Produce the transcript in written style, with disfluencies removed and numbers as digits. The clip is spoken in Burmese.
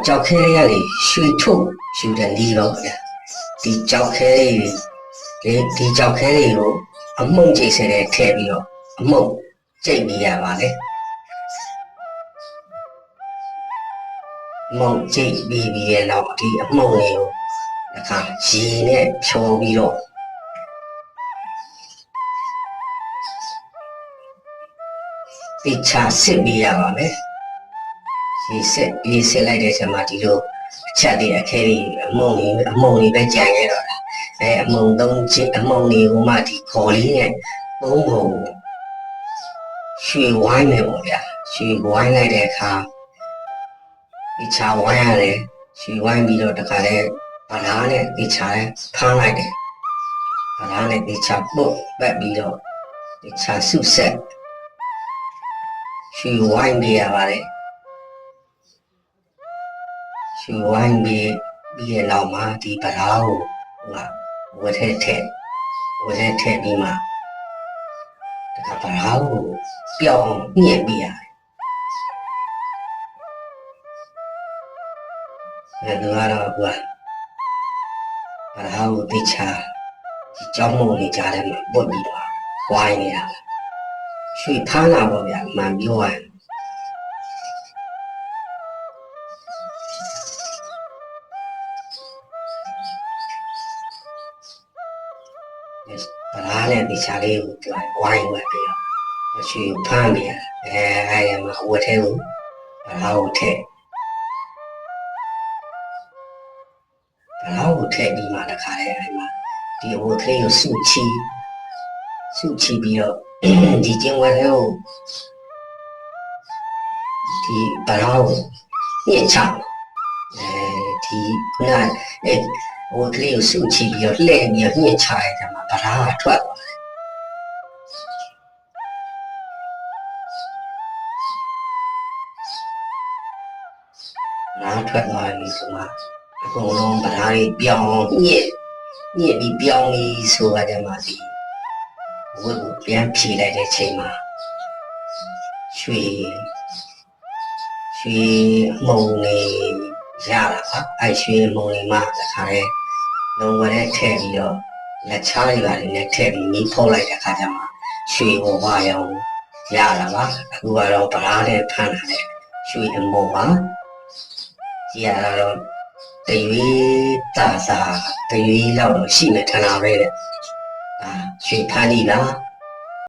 ကြောက်ခဲရလေရွှေထုတ်ယူတဲ့လီတော့ဗျာဒီကြောက်ခဲတွေဒီကြောက်ခဲတွေကိုအမုံကျိတ်ဆဲတဲ့ထည့်ပြီးတော့အမုံကျိတ်နေရပါလေအမုံကျိတ်ပြီးရဲ့နောက်ဒီအမုံတွေကိုအခါရေနဲ့ဖြောပြီးတော့ဒီချာစစ်ပြီးရပါမယ်ရေးစစ်လိုက်တဲ့ဆရာမဒီလိုအချက်တွေအခဲတွေအမုံတွေပဲကြံခဲ့တော့တာအမုံ3ချက်အမုံတွေကိုမှဒီခေါ်လေးနဲ့ပုံးပုံရွှေဝိုင်းနေပေါ့ဗျာရွှေဝိုင်းလိုက်တဲ့အခါဒီချာဝိုင်းရတယ်ရွှေဝိုင်းပြီးတော့တခါလဲဗလာနဲ့ဒီချာလဲဖမ်းလိုက်တယ်ဗလာနဲ့ဒီချာပုတ်ပတ်ပြီးတော့ဒီချာဆုဆက်ရွှေဝိုင်းနေရပါတယ်ရွှေဝိုင်းပြီးရဲ့နောက်မှာဒီဗလာကိုဝတ်ထဲထည့်ပြီးမှတခါဗလာကိုပြောင်းညှက်ပြီးရတယ်သူကတော့ဗလာကိုတိချာဒီကြောင်းမုံလေးကြားထဲမှာပုတ်ပြီးတော့ဝိုင်းနေတာရွှေဖမ်းလာပေါ့ဗျာမှန်ပြောရရင်ဗလာနဲ့ဒီချာလေးကိုသူဝိုင်းပြီးတော့ရွှေဖမ်းနေရတယ်အဲ့မှာဝတ်ထဲကိုဗလာကိုထည့်ပြီးမှတခါလေအဲ့မှာဒီဝတ်ကလေးကိုစုချီပြီးတော့ဒီကျင်းဝဲလေးကိုဒီဗလာကိုညှစ်ချဒီခုနဝတ်ကလေးကိုစုချီပြီးတော့လှည့်ပြီးတော့ညှစ်ချရတဲ့မှာဗလာကထွက်သွားပြီဆိုမှအကုန်လုံးဗလာတွေပြောင်းညှစ်ပြီးပြောင်းပြီးဆိုရတဲ့မှာဒီဝတ်ကိုပြန်ဖြေလိုက်တဲ့ချိန်မှာရွှေမုံနေရတာပါအဲ့ရွှေမုံနေမှတခါလဲလုံးဝနဲ့ထည့်ပြီးတော့လက်ချလိုက်ပါတယ်နဲ့ထည့်ပြီးမီးဖုတ်လိုက်တဲ့အခါကျမှရွှေဝဝရောင်ရတာပါအခုကတော့ဗလာနဲ့ဖမ်းလာတဲ့ရွှေအမုံပါကြည့်ရတော့တရွေးတာစာတရွေးလောက်တော့ရှိမယ်ထင်တာပဲတဲ့ရွှေဖမ်းလိလား